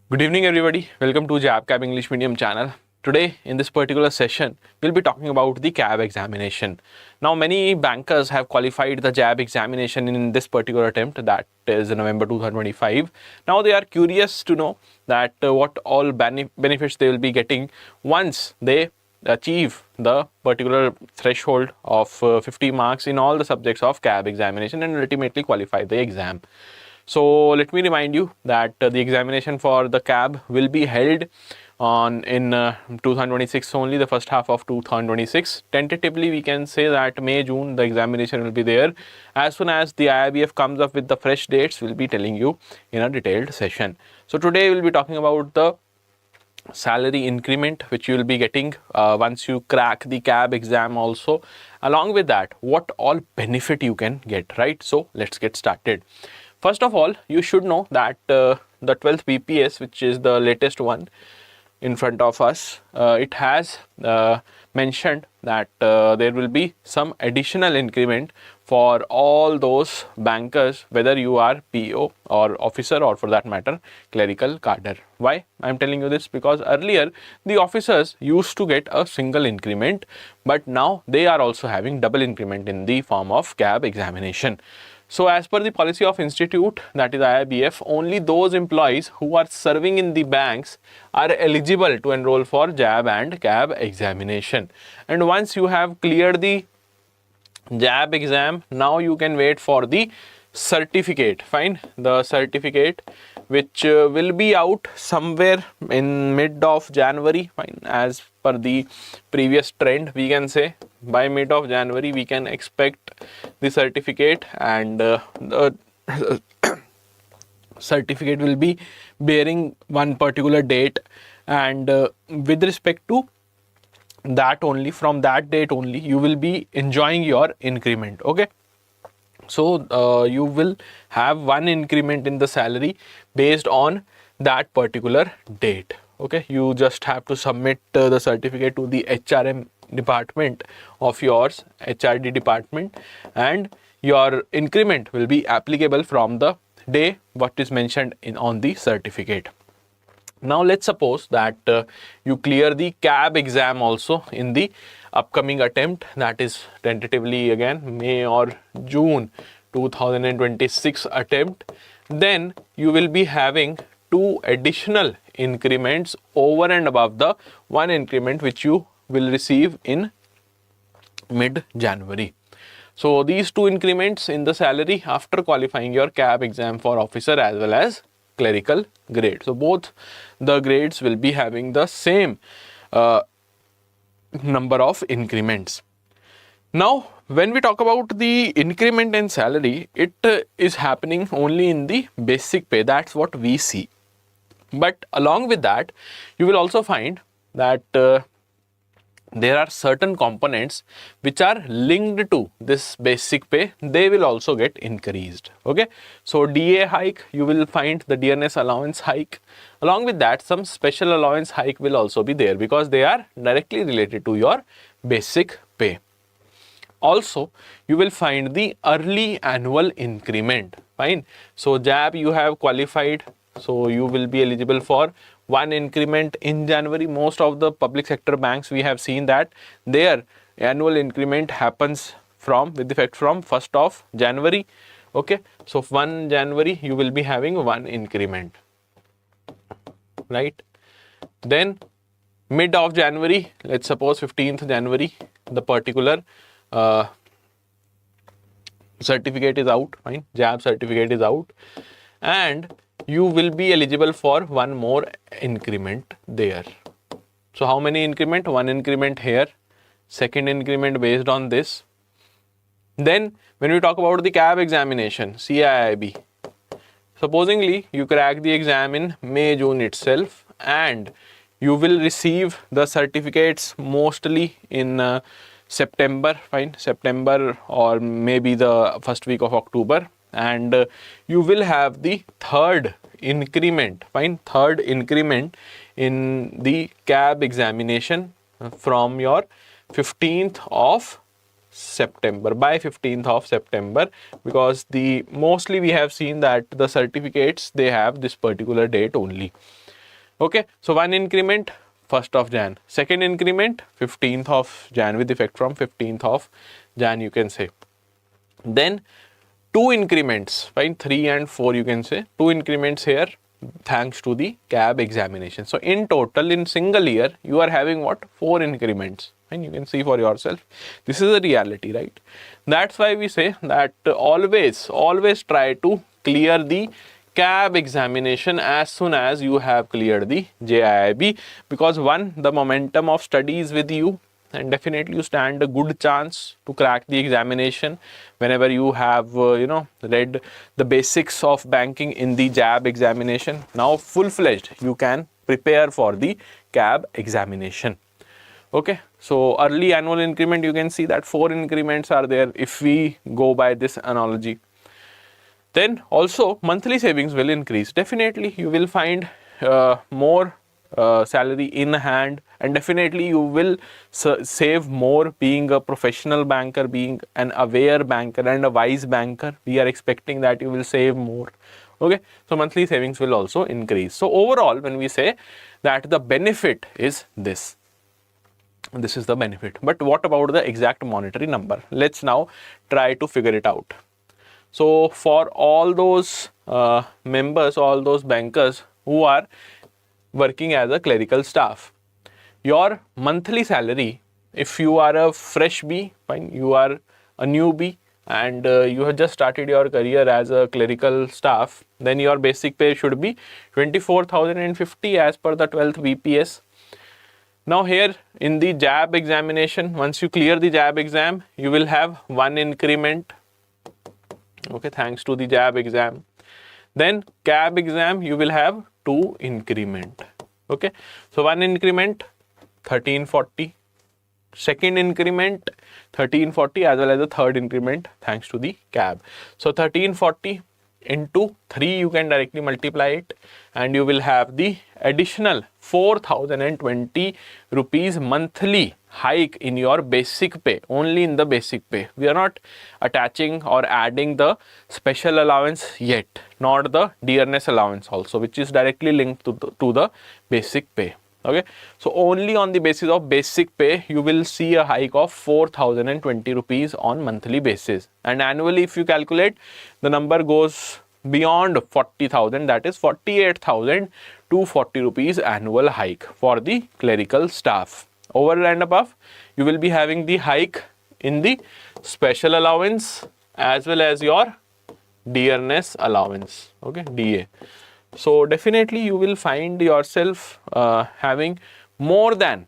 Good evening everybody, welcome to JAIIB CAIIB English Medium channel. Today in this particular session, we'll be talking about the CAIIB examination. Now many bankers have qualified the JAIIB examination in this particular attempt, that is November 2025. Now they are curious to know that what all benefits they will be getting once they achieve the particular threshold of 50 marks in all the subjects of CAIIB examination and ultimately qualify the exam. So let me remind you that the examination for the CAIIB will be held in 2026 only, the first half of 2026. Tentatively, we can say that May, June, the examination will be there. As soon as the IIBF comes up with the fresh dates, we'll be telling you in a detailed session. So today we'll be talking about the salary increment which you will be getting once you crack the CAIIB exam also. Along with that, what all benefit you can get, right? So let's get started. First of all, you should know that the 12th BPS, which is the latest one in front of us, it has mentioned that there will be some additional increment for all those bankers, whether you are PO or officer or for that matter clerical cadre. Why I am telling you this? Because earlier the officers used to get a single increment, but now they are also having double increment in the form of CAIIB examination. So as per the policy of institute, that is IIBF, only those employees who are serving in the banks are eligible to enroll for JAIIB and CAIIB examination. And once you have cleared the JAIIB exam, now you can wait for the certificate. Fine, the certificate which will be out somewhere in mid of January. Fine, as per the previous trend, we can say by mid of January we can expect the certificate, and the certificate will be bearing one particular date, and with respect to that only, from that date only, you will be enjoying your increment. Okay, so you will have one increment in the salary based on that particular date. Okay, you just have to submit the certificate to the HRM department of yours, HRD department, and your increment will be applicable from the day what is mentioned on the certificate. Now let's suppose that you clear the CAIIB exam also in the upcoming attempt, that is tentatively again May or June 2026 attempt. Then you will be having two additional increments over and above the one increment which you will receive in mid-January. So these two increments in the salary after qualifying your CAIIB exam for officer as well as clerical grade. So both the grades will be having the same number of increments. Now when we talk about the increment in salary, it is happening only in the basic pay. That's what we see. But along with that, you will also find that there are certain components which are linked to this basic pay. They will also get increased. Okay, so DA hike, you will find the dearness allowance hike. Along with that, some special allowance hike will also be there because they are directly related to your basic pay. Also, you will find the early annual increment. Fine, so JAIIB you have qualified, so you will be eligible for one increment in January. Most of the public sector banks, we have seen that their annual increment happens with effect from 1st of January. Okay, so 1 January you will be having one increment, right? Then mid of January, let's suppose 15th January, the particular certificate is out. Fine, JAIIB certificate is out, and you will be eligible for one more increment there. So how many increment? One increment here, second increment based on this. Then when we talk about the CAIIB examination, CIIB, supposingly you crack the exam in May, June itself, and you will receive the certificates mostly in September. Fine, September or maybe the first week of October, and you will have the third increment. Fine, third increment in the CAIIB examination from your 15th of September, by 15th of September, because mostly we have seen that the certificates, they have this particular date only. Okay, so one increment 1st of Jan, second increment 15th of Jan with effect from 15th of Jan, you can say. Then 2 increments, fine, 3 and 4 you can say, 2 increments here thanks to the CAIIB examination. So in total, in single year, you are having what? 4 increments. And you can see for yourself, this is a reality, right? That's why we say that always try to clear the CAIIB examination as soon as you have cleared the JAIIB, because one, the momentum of study is with you, and definitely you stand a good chance to crack the examination whenever you have read the basics of banking in the JAIIB examination. Now full-fledged you can prepare for the CAIIB examination. Okay, so early annual increment, you can see that 4 increments are there if we go by this analogy. Then also monthly savings will increase. Definitely you will find more salary in hand, and definitely you will save more. Being a professional banker, being an aware banker and a wise banker, we are expecting that you will save more. Okay, so monthly savings will also increase. So overall, when we say that the benefit is this is the benefit. But what about the exact monetary number? Let's now try to figure it out. So for all those members, all those bankers who are working as a clerical staff, your monthly salary, if you are a fresh bee, fine, you are a newbie and you have just started your career as a clerical staff, then your basic pay should be 24,050 as per the 12th BPS. Now here in the JAIIB examination, once you clear the JAIIB exam, you will have 1 increment. Okay, thanks to the JAIIB exam. Then CAIIB exam, you will have 2 increment. Okay, so 1 increment 1340, second increment 1340, as well as the third increment thanks to the CAIIB. So 1340 into 3 you can directly multiply it, and you will have the additional 4,020 rupees monthly hike in your basic pay, only in the basic pay. We are not attaching or adding the special allowance yet, nor the dearness allowance also, which is directly linked to the basic pay. Okay, so only on the basis of basic pay you will see a hike of 4,020 rupees on monthly basis, and annually if you calculate, the number goes beyond 40,000, that is 48,240 rupees annual hike for the clerical staff. Over and above, you will be having the hike in the special allowance as well as your dearness allowance, okay, DA. So definitely you will find yourself having more than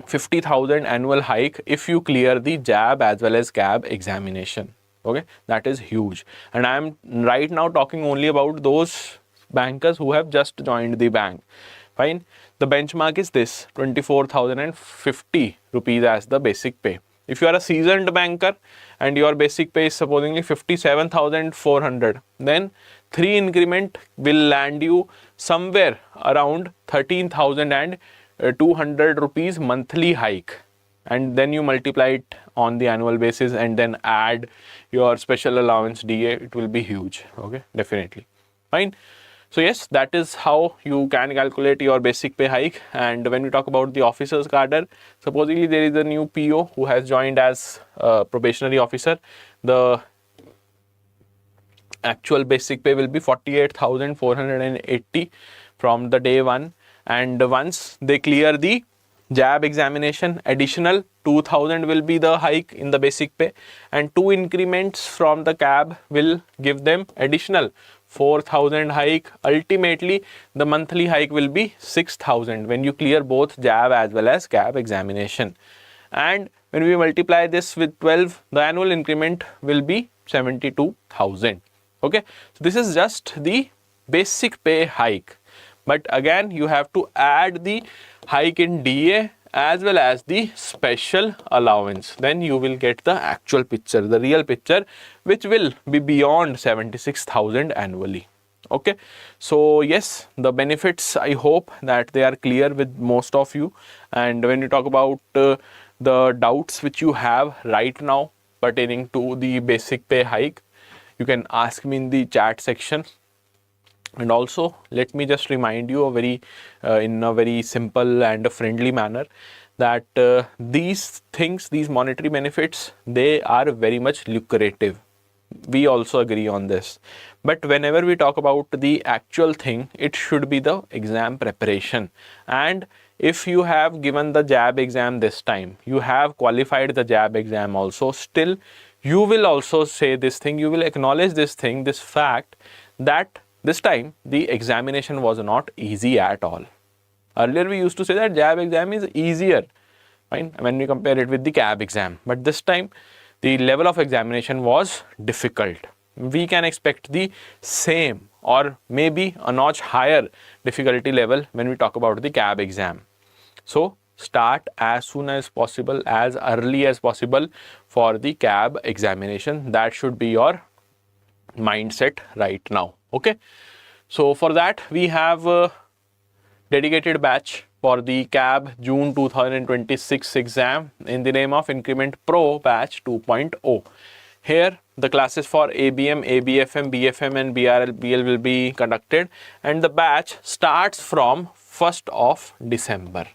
50,000 annual hike if you clear the JAIIB as well as CAIIB examination. Okay, that is huge. And I am right now talking only about those bankers who have just joined the bank. Fine. The benchmark is this 24,050 rupees as the basic pay. If you are a seasoned banker and your basic pay is supposedly 57,400, then 3 increment will land you somewhere around 13,200 rupees monthly hike, and then you multiply it on the annual basis and then add your special allowance DA, it will be huge. Okay, definitely. Fine. So yes, that is how you can calculate your basic pay hike. And when we talk about the officers cadre, supposedly there is a new PO who has joined as a probationary officer. The actual basic pay will be 48,480 from the day 1, and once they clear the JAIIB examination, additional 2,000 will be the hike in the basic pay, and 2 increments from the CAIIB will give them additional 4,000 hike. Ultimately the monthly hike will be 6,000 when you clear both JAIIB as well as CAIIB examination. And when we multiply this with 12, the annual increment will be 72,000. Okay, so this is just the basic pay hike, but again you have to add the hike in DA as well as the special allowance, then you will get the actual picture, the real picture, which will be beyond 76,000 annually. Okay, so yes, the benefits, I hope that they are clear with most of you. And when you talk about the doubts which you have right now pertaining to the basic pay hike, you can ask me in the chat section. And also, let me just remind you in a very simple and a friendly manner that these things, these monetary benefits, they are very much lucrative. We also agree on this. But whenever we talk about the actual thing, it should be the exam preparation. And if you have given the JAIIB exam this time, you have qualified the JAIIB exam also, still you will also say this thing, you will acknowledge this thing, this fact that this time the examination was not easy at all. Earlier we used to say that JAIIB exam is easier, fine, when we compare it with the CAIIB exam. But this time the level of examination was difficult. We can expect the same or maybe a notch higher difficulty level when we talk about the CAIIB exam. So start as soon as possible, as early as possible for the CAIIB examination. That should be your mindset right now. Okay, so for that we have a dedicated batch for the CAIIB June 2026 exam in the name of Increment Pro Batch 2.0. Here the classes for ABM, ABFM, BFM and BRL will be conducted, and the batch starts from 1st of December.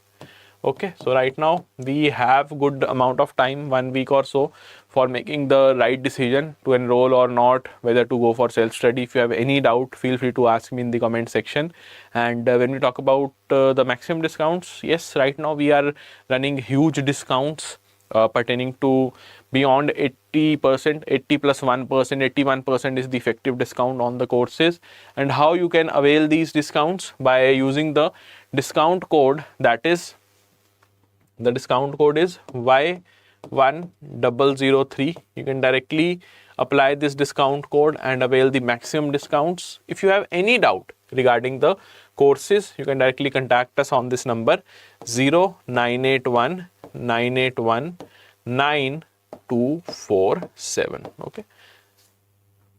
Okay, so right now we have good amount of time, 1 week or so, for making the right decision to enroll or not, whether to go for self-study. If you have any doubt, feel free to ask me in the comment section. And when we talk about the maximum discounts, yes, right now we are running huge discounts pertaining to beyond 80%, 80 plus 1%, 81% is the effective discount on the courses. And how you can avail these discounts? By using the discount code, that is, the discount code is Y1003. You can directly apply this discount code and avail the maximum discounts. If you have any doubt regarding the courses, you can directly contact us on this number 0981 981 9247. Okay,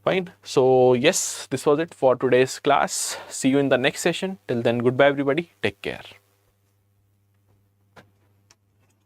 fine. So yes, this was it for today's class. See you in the next session. Till then, goodbye everybody. Take care.